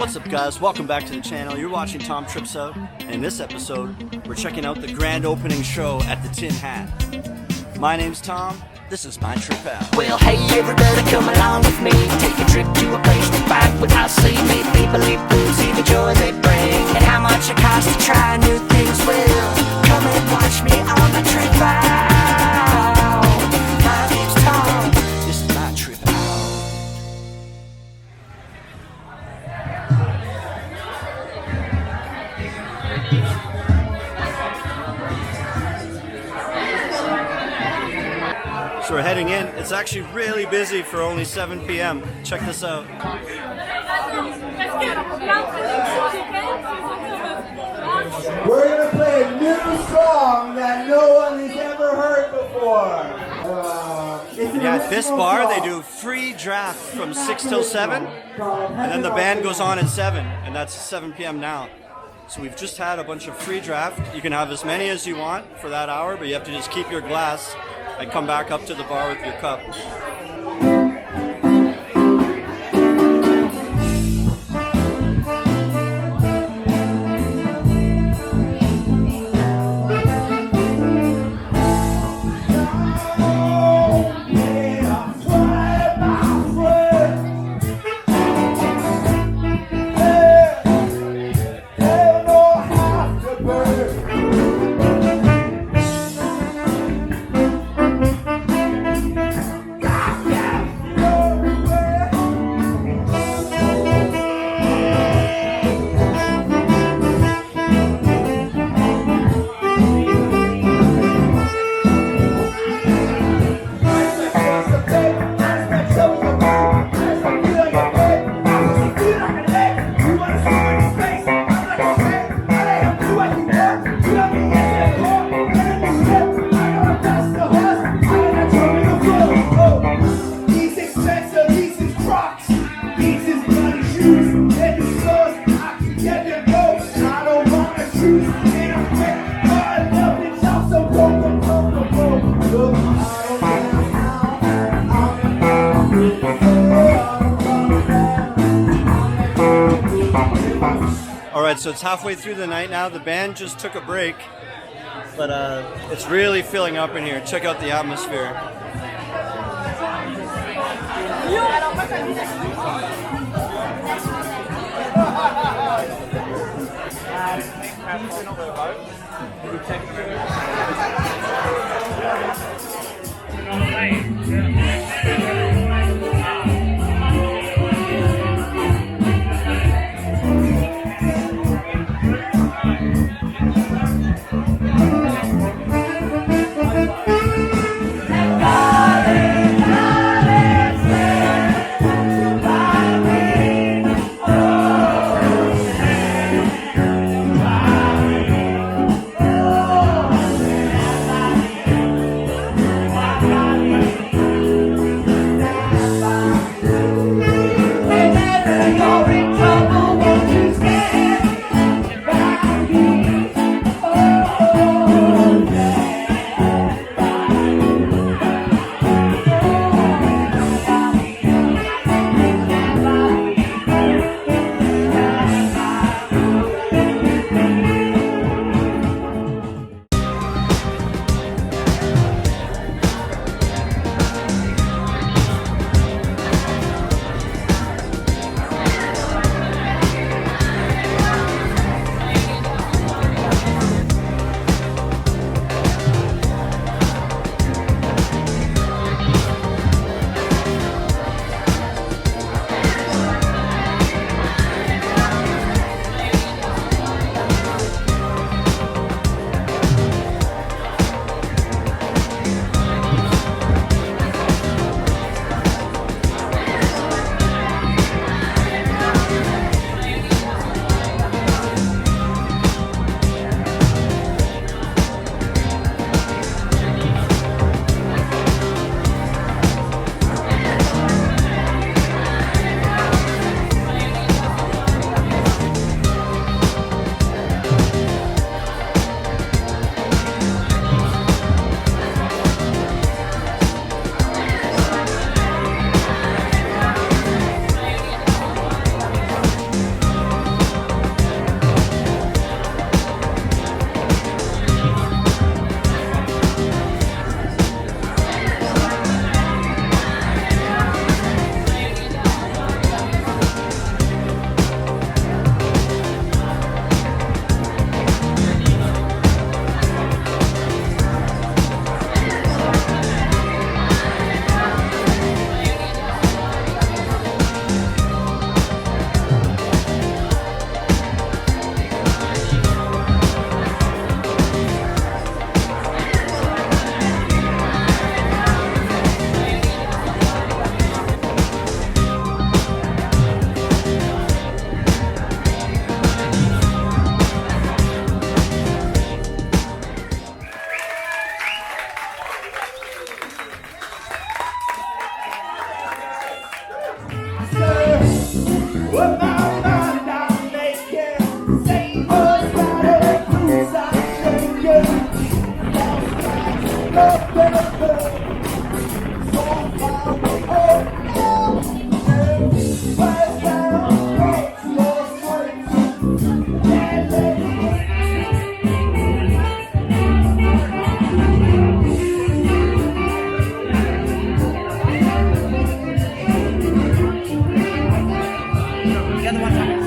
What's up, guys? Welcome back to the channel. You're watching Tom Trips Out, and in this episode we're checking out the grand opening show at the Tin Hat. My name's Tom. This is my trip out. Well, hey everybody, come along with me. Take a trip to a place to fight without sea. Meet people, eat food, see the joy they bring, and how much it costs to try new things. Well, come and watch me on the trip out. My name's Tom. This is my trip out. So we're heading in. It's actually really busy for only 7 p.m. Check this out. We're going to play a new song that no one has ever heard before. Yeah, at this bar they do free draft from 6 till 7, and then the band goes on at 7, and that's 7 p.m. now. So we've just had a bunch of free draft. You can have as many as you want for that hour, but you have to just keep your glass and come back up to the bar with your cup. Alright, so it's halfway through the night now. The band just took a break, but it's really filling up in here. Check out the atmosphere. the other one's on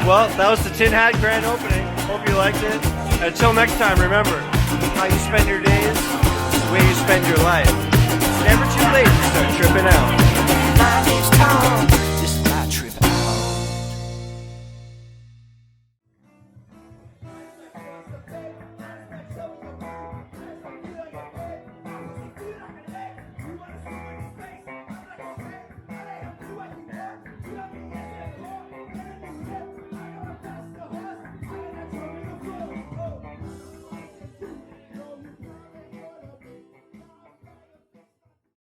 Well, that was the Tin Hat grand opening. Hope you liked it. Until next time, remember, how you spend your days is the way you spend your life. It's never too late to start tripping out.